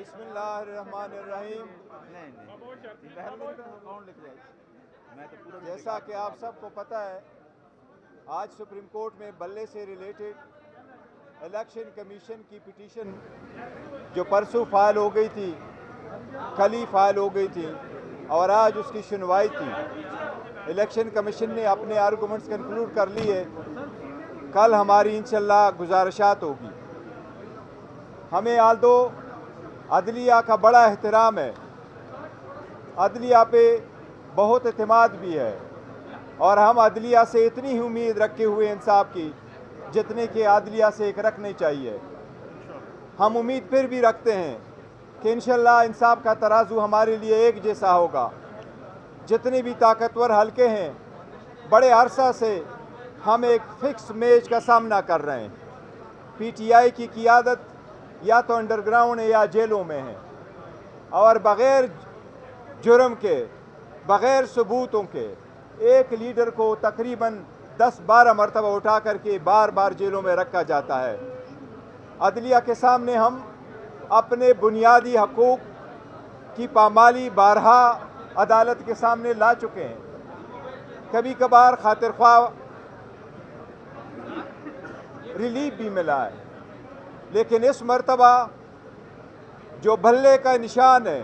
बिस्मिल्लाहिर्रहमानिर्रहीम। जैसा कि आप सबको पता है, आज सुप्रीम कोर्ट में बल्ले से रिलेटेड इलेक्शन कमीशन की पिटीशन जो परसों फाइल हो गई थी, कल ही फाइल हो गई थी और आज उसकी सुनवाई थी। इलेक्शन कमीशन ने अपने आर्गूमेंट्स कंक्लूड कर लिए। कल हमारी इंशाल्लाह गुजारिशात होगी। हमें आल्दो अदलिया का बड़ा एहतराम है, अदलिया पे बहुत एतमाद भी है और हम अदलिया से इतनी ही उम्मीद रखे हुए इंसाफ की जितने कि अदलिया से एक रखनी चाहिए। हम उम्मीद फिर भी रखते हैं कि इंशाल्लाह इंसाफ का तराजू हमारे लिए एक जैसा होगा। जितने भी ताकतवर हलके हैं, बड़े अरसा से हम एक फिक्स मैच का सामना कर रहे हैं। पीटीआई की क़ियादत या तो अंडरग्राउंड है या जेलों में है और बग़ैर जुर्म के, बग़ैर सबूतों के एक लीडर को तकरीबन 10-12 मरतबा उठा करके बार बार जेलों में रखा जाता है। अदलिया के सामने हम अपने बुनियादी हकूक़ की पामाली बारहा अदालत के सामने ला चुके हैं। कभी कभार खातिर ख्वाह रिलीफ भी मिला है, लेकिन इस मर्तबा जो भल्ले का निशान है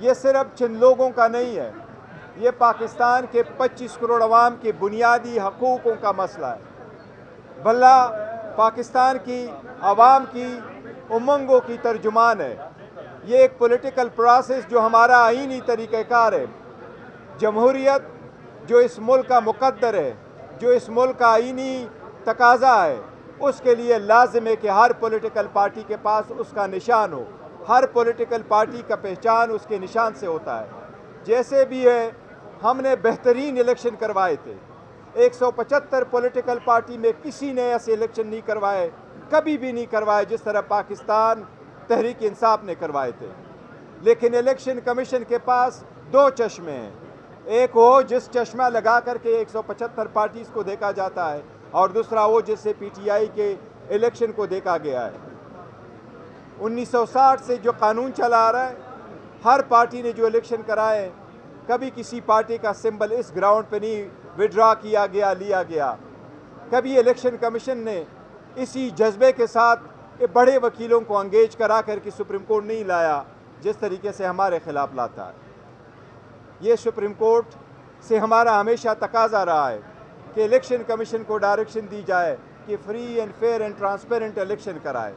ये सिर्फ चंद लोगों का नहीं है, ये पाकिस्तान के 25 करोड़ अवाम के बुनियादी हकूक़ों का मसला है। भल्ला पाकिस्तान की अवाम की उमंगों की तर्जुमान है। ये एक पॉलिटिकल प्रोसेस जो हमारा आईनी तरीक़ाकार है, जमहूरियत जो इस मुल्क का मुकद्दर है, जो इस मुल्क का आईनी तकाज़ा है, उसके लिए लाजिम है कि हर पॉलिटिकल पार्टी के पास उसका निशान हो। हर पॉलिटिकल पार्टी का पहचान उसके निशान से होता है। जैसे भी है, हमने बेहतरीन इलेक्शन करवाए थे। 175 पॉलिटिकल पार्टी में किसी ने ऐसे इलेक्शन नहीं करवाए, कभी भी नहीं करवाए जिस तरह पाकिस्तान तहरीक इंसाफ ने करवाए थे। लेकिन इलेक्शन कमीशन के पास दो चश्मे हैं। एक वो जिस चश्मा लगा करके 175 पार्टीज़ को देखा जाता है और दूसरा वो जिससे पीटीआई के इलेक्शन को देखा गया है। 1960 से जो कानून चला आ रहा है, हर पार्टी ने जो इलेक्शन कराए, कभी किसी पार्टी का सिंबल इस ग्राउंड पे नहीं विड्रॉ किया गया, लिया गया। कभी इलेक्शन कमीशन ने इसी जज्बे के साथ बड़े वकीलों को अंगेज करा करके सुप्रीम कोर्ट नहीं लाया जिस तरीके से हमारे ख़िलाफ़ लाता है। ये सुप्रीम कोर्ट से हमारा हमेशा तकाजा रहा है कि इलेक्शन कमीशन को डायरेक्शन दी जाए कि free and fair and transparent election कराए।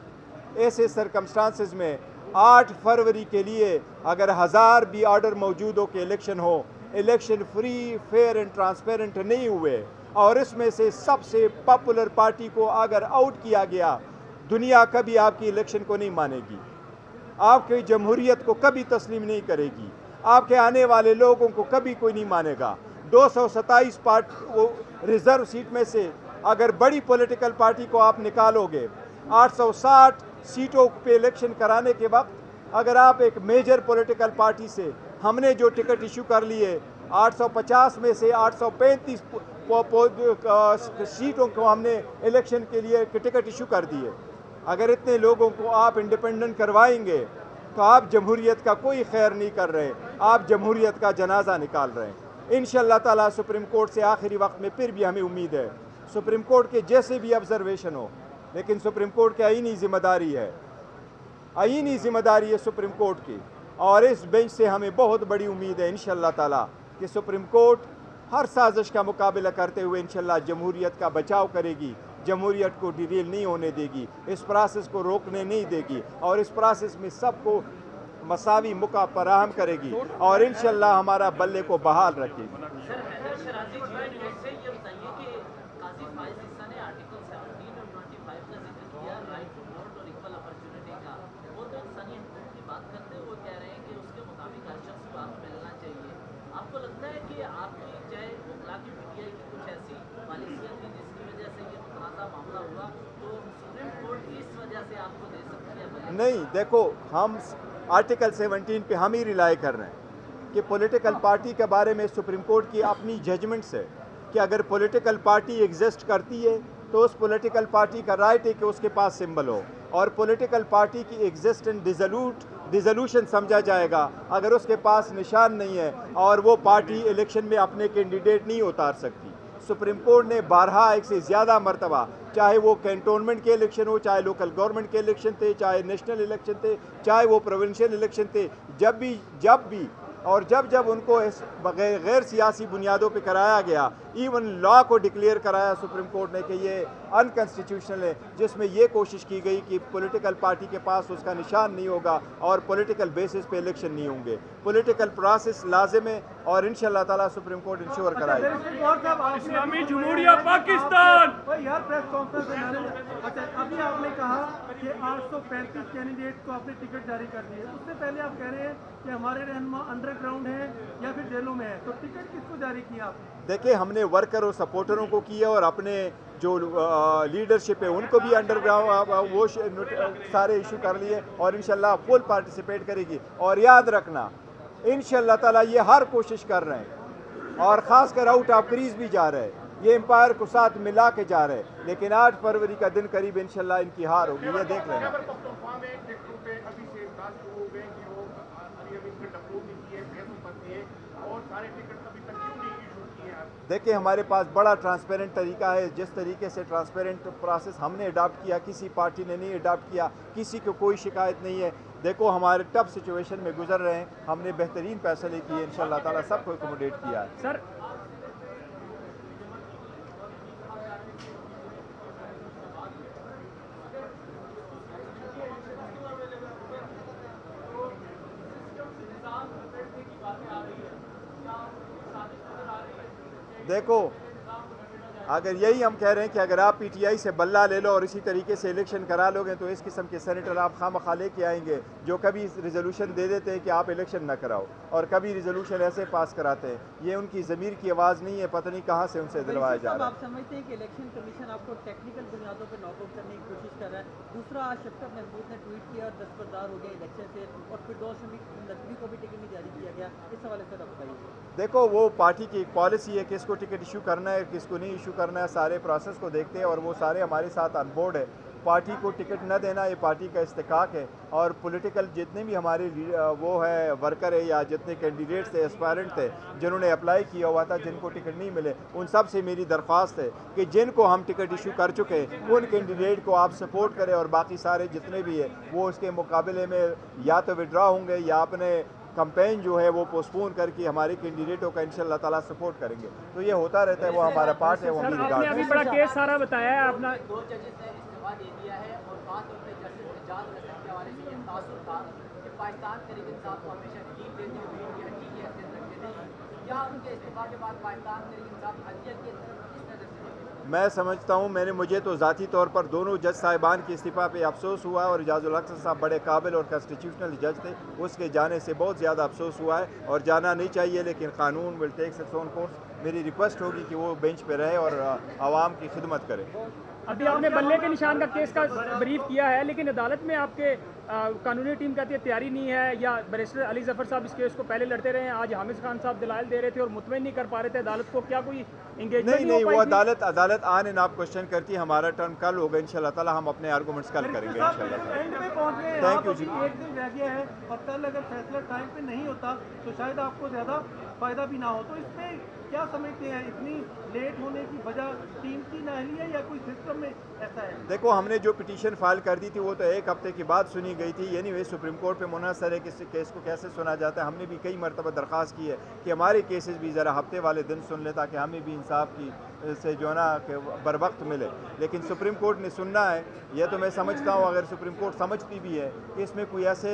ऐसे सरकमस्टांसिस में 8 फरवरी के लिए अगर 1000 भी ऑर्डर मौजूद हो कि इलेक्शन हो, election free fair and transparent नहीं हुए और इसमें से सबसे पॉपुलर पार्टी को अगर आउट किया गया, दुनिया कभी आपकी इलेक्शन को नहीं मानेगी, आपकी जमहूरियत को कभी तस्लीम नहीं करेगी, आपके आने वाले लोगों को कभी कोई नहीं मानेगा। 227 रिजर्व सीट में से अगर बड़ी पॉलिटिकल पार्टी को आप निकालोगे, 860 सीटों पे इलेक्शन कराने के वक्त अगर आप एक मेजर पॉलिटिकल पार्टी से, हमने जो टिकट इशू कर लिए 850 में से 835 सीटों को हमने इलेक्शन के लिए टिकट इशू कर दिए। अगर इतने लोगों को आप इंडिपेंडेंट करवाएंगे तो आप जमहूरियत का कोई खैर नहीं कर रहे, आप जमहूरियत का जनाजा निकाल रहे हैं। इंशाअल्लाह ताला सुप्रीम कोर्ट से आखिरी वक्त में फिर भी हमें उम्मीद है, सुप्रीम कोर्ट के जैसे भी ऑब्जर्वेशन हो, लेकिन सुप्रीम कोर्ट की आईनी जिम्मेदारी है, आईनी जिम्मेदारी है सुप्रीम कोर्ट की। और इस बेंच से हमें बहुत बड़ी उम्मीद है इंशाअल्लाह ताला कि सुप्रीम कोर्ट हर साजिश का मुकाबला करते हुए इंशाअल्लाह जमहूरियत का बचाव करेगी, जमहूरियत को डिरेल नहीं होने देगी, इस प्रोसेस को रोकने नहीं देगी और इस प्रोसेस में सबको मसावी मौका फराहम करेगी और इंशाअल्लाह हमारा बल्ले को बहाल रखेगी। आपको लगता है कि आपकी चाहे मुगला की पीटीआई की कुछ ऐसी पॉलिसियां थी जिसकी वजह से ये मुतनाज़ा मामला हुआ, तो सुप्रीम कोर्ट इस वजह से आपको दे सकती है? नहीं, देखो, हम आर्टिकल 17 पे हम ही रिलाई कर रहे हैं कि पॉलिटिकल पार्टी के बारे में सुप्रीम कोर्ट की अपनी जजमेंट्स है कि अगर पॉलिटिकल पार्टी एग्जिस्ट करती है तो उस पॉलिटिकल पार्टी का राइट है कि उसके पास सिंबल हो। और पॉलिटिकल पार्टी की एग्जिस्टेंस डिसोल्यूशन समझा जाएगा अगर उसके पास निशान नहीं है और वो पार्टी इलेक्शन में अपने कैंडिडेट नहीं उतार सकती। सुप्रीम कोर्ट ने 12 एक से ज़्यादा मरतबा, चाहे वो कैंटोनमेंट के इलेक्शन हो, चाहे लोकल गवर्नमेंट के इलेक्शन थे, चाहे नेशनल इलेक्शन थे, चाहे वो प्रोविंशियल इलेक्शन थे, जब भी और जब उनको इस गैर सियासी बुनियादों पे कराया गया, इवन लॉ को डिक्लेयर कराया सुप्रीम कोर्ट ने कि ये अनकॉन्स्टिट्यूशनल है, जिसमें ये कोशिश की गई कि पॉलिटिकल पार्टी के पास उसका निशान नहीं होगा और पॉलिटिकल बेसिस पे इलेक्शन नहीं होंगे। पॉलिटिकल प्रोसेस लाजिम है और इंशाअल्लाह ताला सुप्रीम कोर्ट इंश्योर कराएगा। इस्लामी जमहूरिया पाकिस्तान यार प्रेस कॉन्फ्रेंस अच्छा अभी आपने कहा कि 835 कैंडिडेट को आपने टिकट जारी कर दिए, उससे पहले आप कह रहे हैं कि हमारे रहनुमा अंडरग्राउंड है या फिर जेलों में है, तो टिकट किसको जारी किया आपने? देखिए, हमने वर्कर और सपोर्टरों को किया और अपने जो लीडरशिप है उनको भी अंडरग्राउंड वो सारे इशू कर लिए और इंशाल्लाह फुल पार्टिसिपेट करेगी। और याद रखना, इंशाल्लाह ताला ये हर कोशिश कर रहे हैं और ख़ासकर आउट ऑफ क्रीज भी जा रहे हैं, ये एम्पायर को साथ मिला के जा रहे हैं, लेकिन 8 फरवरी का दिन करीब इंशाल्लाह इनकी हार होगी, ये देख लेना। देखिए, हमारे पास बड़ा ट्रांसपेरेंट तरीका है। जिस तरीके से ट्रांसपेरेंट प्रोसेस हमने अडॉप्ट किया, किसी पार्टी ने नहीं अडॉप्ट किया, किसी को कोई शिकायत नहीं है। देखो, हमारे टफ सिचुएशन में गुजर रहे हैं, हमने बेहतरीन फैसले किए, इंशाल्लाह ताला सबको अकोमोडेट किया है। सर देखो, अगर यही हम कह रहे हैं कि अगर आप पीटीआई से बल्ला ले लो और इसी तरीके से इलेक्शन करा लोगे तो इस किस्म के सेनेटर आप खामखा लेके आएंगे जो कभी रिजोल्यूशन दे देते हैं कि आप इलेक्शन ना कराओ और कभी रिजोल्यूशन ऐसे पास कराते हैं। ये उनकी ज़मीर की आवाज़ नहीं है, पता नहीं कहाँ से उनसे दिलवाया जा रहा है। आप समझते हैं कि इलेक्शन कमीशन आपको टेक्निकल बुनियादों पर नॉकआउट करने की कोशिश कर रहा है? दूसरा, आज शफकत महमूद ने ट्वीट किया और दस्तबरदार हो गया इलेक्शन से और फिरदौस नकवी को भी टिकट नहीं जारी किया गया, इस हवाले से आप बताइए। देखो, वो पार्टी की एक पॉलिसी है, किसको टिकट इशू करना है, किसको नहीं इशू करना है, सारे प्रोसेस को देखते हैं और वो सारे हमारे साथ ऑन बोर्ड है। पार्टी को टिकट न देना ये पार्टी का इस्तेकाक है और पॉलिटिकल जितने भी हमारे वो है वर्कर है या जितने कैंडिडेट्स थे, एस्पायरेंट थे, जिन्होंने अप्लाई किया हुआ था, जिनको टिकट नहीं मिले, उन सब से मेरी दरख्वास्त है कि जिनको हम टिकट इशू कर चुके हैं उन कैंडिडेट को आप सपोर्ट करें और बाकी सारे जितने भी है वो उसके मुकाबले में या तो विड्रॉ होंगे या अपने कैंपेन जो है वो पोस्टपोन करके हमारे कैंडिडेटों का इंशाल्लाह ताला सपोर्ट करेंगे। तो ये होता रहता है, वो हमारा पार्ट है, वो हम आपने अभी बड़ा केस सारा बताया है अपना। 2 जजेस ने इस्तीफा दे दिया है और बात उनके जस्टिस एजाज रसन के हवाले से ये तासुर था कि पाकिस्तान तहरीक इंसाफ को हमेशा लीड देती हुई कि हटी की हैसियत रखते थे। क्या उनके इस्तीफा के बाद पाकिस्तान तहरीक इंसाफ हटियत की किस नज़र से? मैं समझता हूँ, मुझे तो ज़ाती तौर पर दोनों जज साहिबान के इस्तीफ़ा पे अफसोस हुआ और एजाजुल हक साहब बड़े काबिल और कॉन्स्टिट्यूशनल जज थे, उसके जाने से बहुत ज़्यादा अफसोस हुआ है और जाना नहीं चाहिए, लेकिन कानून will take its own course. मेरी रिक्वेस्ट होगी कि वो बेंच पे रहे और आवाम की खिदमत करे। अभी आपने बल्ले के निशान का केस का ब्रीफ किया है, लेकिन अदालत में आपके कानूनी टीम कहती है तैयारी नहीं है, या बैरिस्टर अली जफर साहब इस केस को पहले लड़ते रहे हैं, आज हामिद खान साहब दलाइल दे रहे थे और मुतमईन नहीं कर पा रहे थे अदालत को, क्या कोई एंगेजमेंट नहीं, वो अदालत आन एंड आप क्वेश्चन करती है। हमारा टर्म कल होगा इंशाल्लाह ताला, हम अपने आर्गूमेंट्स कल करेंगे इंशाल्लाह। एंड पे पहुंच गए हैं, थैंक यू आप जी। अभी एक दिन रह गया है और कल अगर फैसला टाइम पे नहीं होता तो शायद आपको ज़्यादा फायदा भी ना हो, तो इसमें क्या समझते हैं इतनी लेट होने की वजह टीम की नाअहली है या कोई सिस्टम में ऐसा है? देखो, हमने जो पिटीशन फाइल कर दी थी वो तो 1 हफ्ते के बाद सुनी गई थी, यानी वे सुप्रीम कोर्ट पे मुनहसर है कि इस केस को कैसे सुना जाता है। हमने भी कई मरतबा दरख्वास्त की है कि हमारे केसेस भी ज़रा हफ्ते वाले दिन सुन ले ताकि हमें भी इंसाफ की से जो है ना कि बर वक्त मिले, लेकिन सुप्रीम कोर्ट ने सुनना है। यह तो मैं समझता हूँ अगर सुप्रीम कोर्ट समझती भी है कि इसमें कोई ऐसे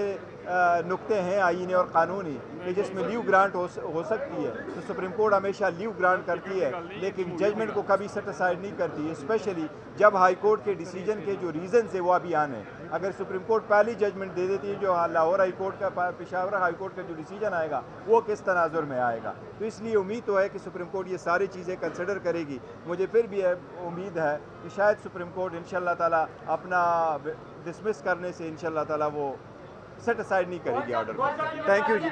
नुक्ते हैं आईनी और कानूनी कि जिसमें लीव ग्रांट हो सकती है, तो सुप्रीम कोर्ट हमेशा लीव ग्रांट करती है, लेकिन जजमेंट को कभी सेट असाइड नहीं करती, स्पेशली जब हाई कोर्ट के डिसीजन के जो रीज़न है वो अभी आने। अगर सुप्रीम कोर्ट पहली जजमेंट दे देती है, जो लाहौर हाई कोर्ट का पेशावर हाई कोर्ट का जो डिसीजन आएगा वो किस तनाजुर में आएगा, तो इसलिए उम्मीद तो है कि सुप्रीम कोर्ट ये सारी चीज़ें कंसिडर करेगी। मुझे फिर भी उम्मीद है कि शायद सुप्रीम कोर्ट इंशाल्लाह ताला अपना डिसमिस करने से इंशाल्लाह ताला वो सेट असाइड नहीं करेगी ऑर्डर को। Thank you ji.